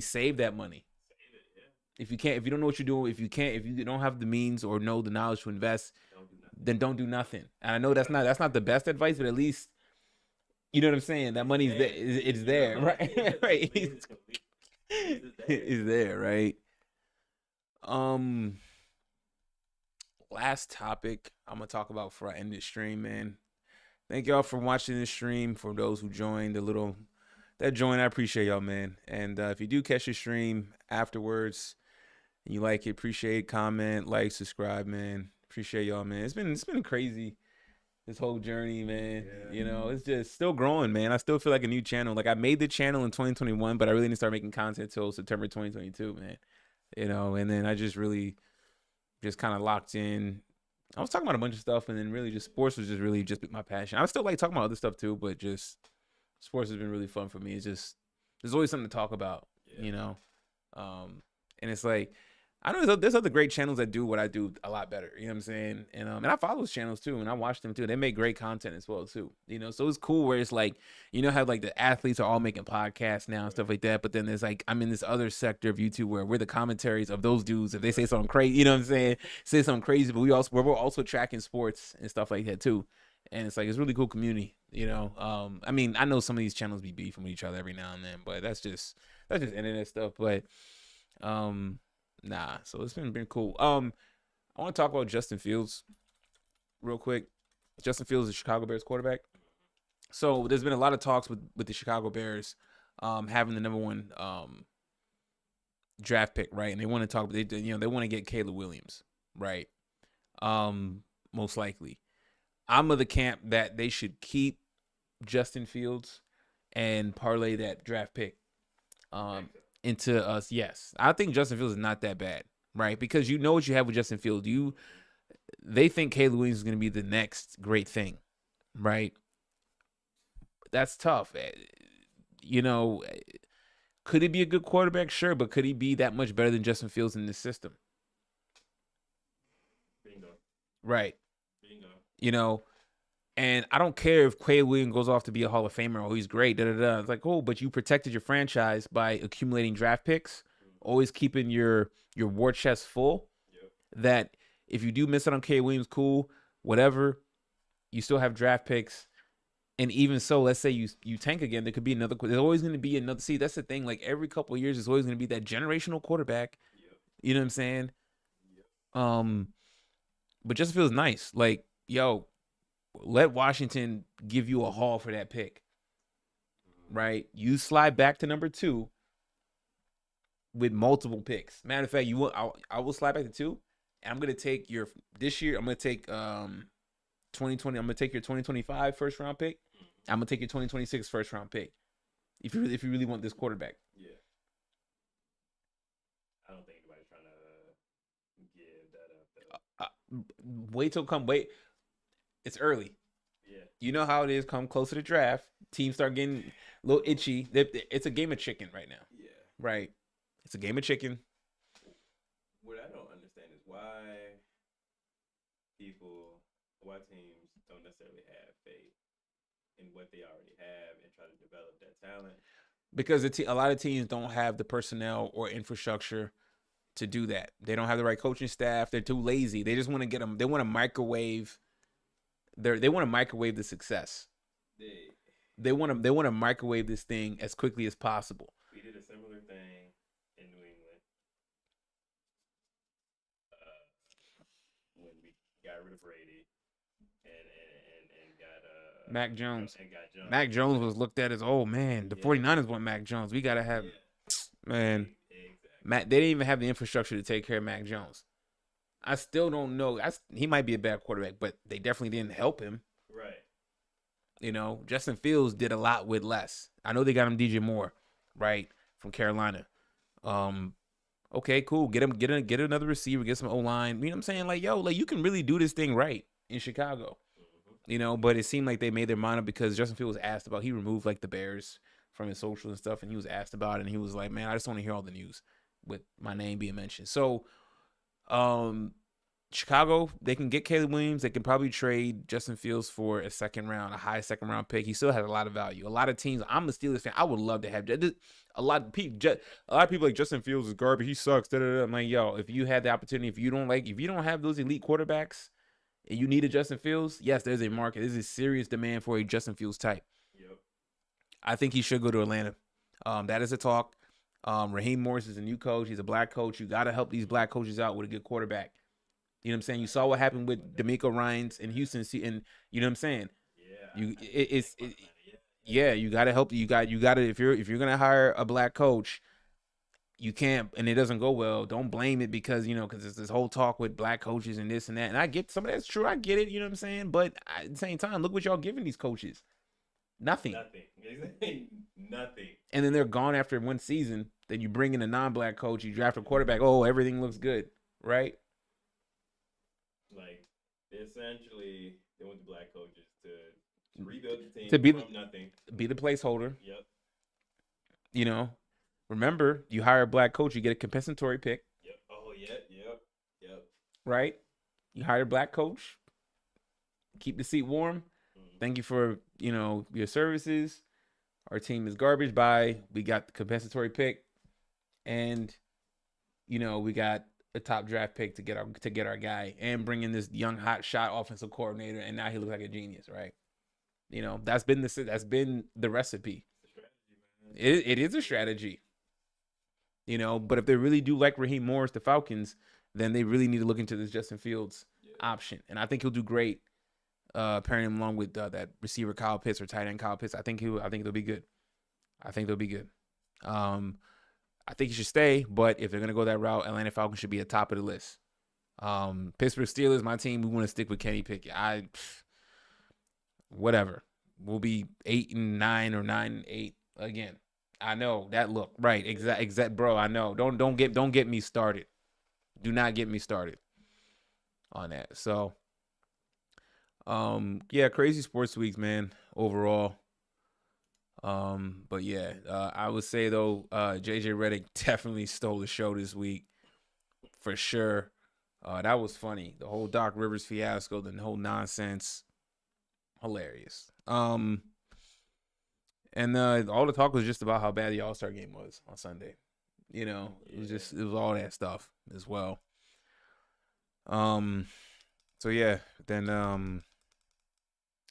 Save that money. If you don't know what you're doing, if you don't have the means or know the knowledge to invest, then don't do nothing. And I know that's not the best advice, but at least you know what I'm saying. That money's there. It's there, right? Right. It's there, right? Last topic I'm gonna talk about before I end this stream, man. Thank y'all for watching this stream. For those who joined, that joined, I appreciate y'all, man. And if you do catch the stream afterwards and you like it, appreciate, comment, like, subscribe, man. Appreciate y'all, man. It's been crazy, this whole journey, man. Yeah. It's just still growing, man. I still feel like a new channel. Like I made the channel in 2021, but I really didn't start making content until September 2022, man. And then I just kind of locked in. I was talking about a bunch of stuff, and then really just sports was just really just my passion. I still like talking about other stuff too, but just sports has been really fun for me. It's just there's always something to talk about, And it's like I know there's other great channels that do what I do a lot better. You know what I'm saying? And I follow those channels too, and I watch them too. They make great content as well too. So it's cool where it's like, how like the athletes are all making podcasts now and stuff like that. But then there's like I'm in this other sector of YouTube where we're the commentaries of those dudes. If they say something crazy, you know what I'm saying? Say something crazy, but we're also tracking sports and stuff like that too. And it's like it's really cool community. I mean, I know some of these channels be beefing with each other every now and then, but that's just internet stuff. But nah, so it's been cool. I want to talk about Justin Fields real quick. Justin Fields is the Chicago Bears quarterback. So there's been a lot of talks with the Chicago Bears having the number 1 draft pick, right? And they want to talk, they want to get Caleb Williams, right? Most likely. I'm of the camp that they should keep Justin Fields and parlay that draft pick into us. Yes, I think Justin Fields is not that bad, right? Because you know what you have with Justin Fields. They think Caleb Williams is going to be the next great thing, right? That's tough. Could he be a good quarterback? Sure, but could he be that much better than Justin Fields in this system? Bingo. Right. Bingo. And I don't care if Caleb Williams goes off to be a Hall of Famer or he's great. It's like, oh, but you protected your franchise by accumulating draft picks, always keeping your war chest full. Yep. That if you do miss out on Caleb Williams, cool, whatever, you still have draft picks. And even so, let's say you tank again, there could be another. There's always going to be another. See, that's the thing. Like every couple of years, there's always going to be that generational quarterback. Yep. You know what I'm saying? Yep. But Justin Fields nice. Like, yo, let Washington give you a haul for that pick, right? You slide back to number 2 with multiple picks. Matter of fact, I will slide back to 2, and I'm gonna take this year. I'm gonna take 2020. I'm gonna take your 2025 first round pick. I'm gonna take your 2026 first round pick. If you really want this quarterback. Yeah. I don't think anybody's trying to give that up. Wait. It's early. Yeah. You know how it is. Come closer to draft, teams start getting a little itchy. It's a game of chicken right now. Yeah. Right. It's a game of chicken. What I don't understand is why teams don't necessarily have faith in what they already have and try to develop that talent. Because a lot of teams don't have the personnel or infrastructure to do that. They don't have the right coaching staff. They're too lazy. They just want to get them. They want to microwave. They want to microwave the success. They want to microwave this thing as quickly as possible. We did a similar thing in New England when we got rid of Brady and got Mac Jones. And got Jones. Mac Jones was looked at as, oh man, the 49ers want Mac Jones. We gotta have man. Exactly. They didn't even have the infrastructure to take care of Mac Jones. I still don't know. He might be a bad quarterback, but they definitely didn't help him. Right. Justin Fields did a lot with less. I know they got him DJ Moore, right, from Carolina. Okay, cool. Get another receiver, get some O-line. You know what I'm saying? Like, yo, like you can really do this thing right in Chicago. But it seemed like they made their mind up because Justin Fields was asked about. He removed like the Bears from his social and stuff, and he was asked about it, and he was like, "Man, I just want to hear all the news with my name being mentioned." So, Chicago, they can get Caleb Williams. They can probably trade Justin Fields for a high second round pick. He still has a lot of value. A lot of teams. I'm a Steelers fan. I would love to have a lot of people like Justin Fields is garbage. He sucks. I'm like, yo, if you had the opportunity, if you don't have those elite quarterbacks, and you need a Justin Fields, yes, there's a market. There's a serious demand for a Justin Fields type. Yep. I think he should go to Atlanta. That is a talk. Raheem Morris is a new coach. He's a black coach. You got to help these black coaches out with a good quarterback. You know what I'm saying? You saw what happened with D'Amico Ryans in Houston, and you know what I'm saying? Yeah. You got to help. You got to if you're gonna hire a black coach, you can't, and it doesn't go well. Don't blame it because there's this whole talk with black coaches and this and that. And I get some of that's true. I get it. You know what I'm saying? But at the same time, look what y'all giving these coaches. Nothing. Nothing. And then they're gone after one season. Then you bring in a non-black coach. You draft a quarterback. Oh, everything looks good, right? Like essentially, they went to black coaches to rebuild the team from nothing. Be the placeholder. Yep. Remember, you hire a black coach, you get a compensatory pick. Yep. Oh Yep. Right? You hired a black coach. Keep the seat warm. Thank you for, your services. Our team is garbage. Bye. We got the compensatory pick. And, we got a top draft pick to get our guy and bring in this young hot shot offensive coordinator, and now he looks like a genius, right? That's been the recipe. It is a strategy. But if they really do like Raheem Morris, the Falcons, then they really need to look into this Justin Fields option. And I think he'll do great pairing him along with that receiver Kyle Pitts or tight end Kyle Pitts. I think they'll be good. I think he should stay, but if they're going to go that route, Atlanta Falcons should be at top of the list. Pittsburgh Steelers, my team, we want to stick with Kenny Pickett. Whatever. We'll be 8-9 or 9-8 again. I know that look right. Exact, bro. I know. Don't get me started. Do not get me started on that. So, crazy sports weeks, man. Overall. But yeah, I would say though, JJ Redick definitely stole the show this week for sure. That was funny. The whole Doc Rivers fiasco, the whole nonsense, hilarious. And all the talk was just about how bad the All-Star game was on Sunday. It was all that stuff as well. So yeah, then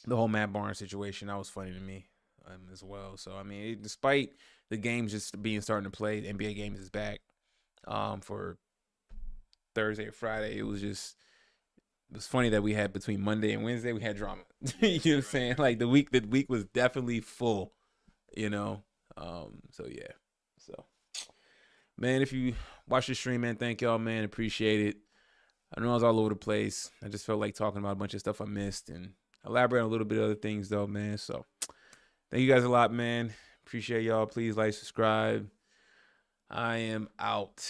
the whole Matt Barnes situation, that was funny to me as well. So I mean, despite the games just starting to play, the NBA games is back for Thursday or Friday. It was funny that we had between Monday and Wednesday we had drama. You know what I'm saying? Like the week was definitely full. So yeah. So man, if you watch the stream, man, thank y'all, man. Appreciate it. I know I was all over the place. I just felt like talking about a bunch of stuff I missed and elaborate on a little bit of other things though, man. So thank you guys a lot, man. Appreciate y'all. Please like, subscribe. I am out.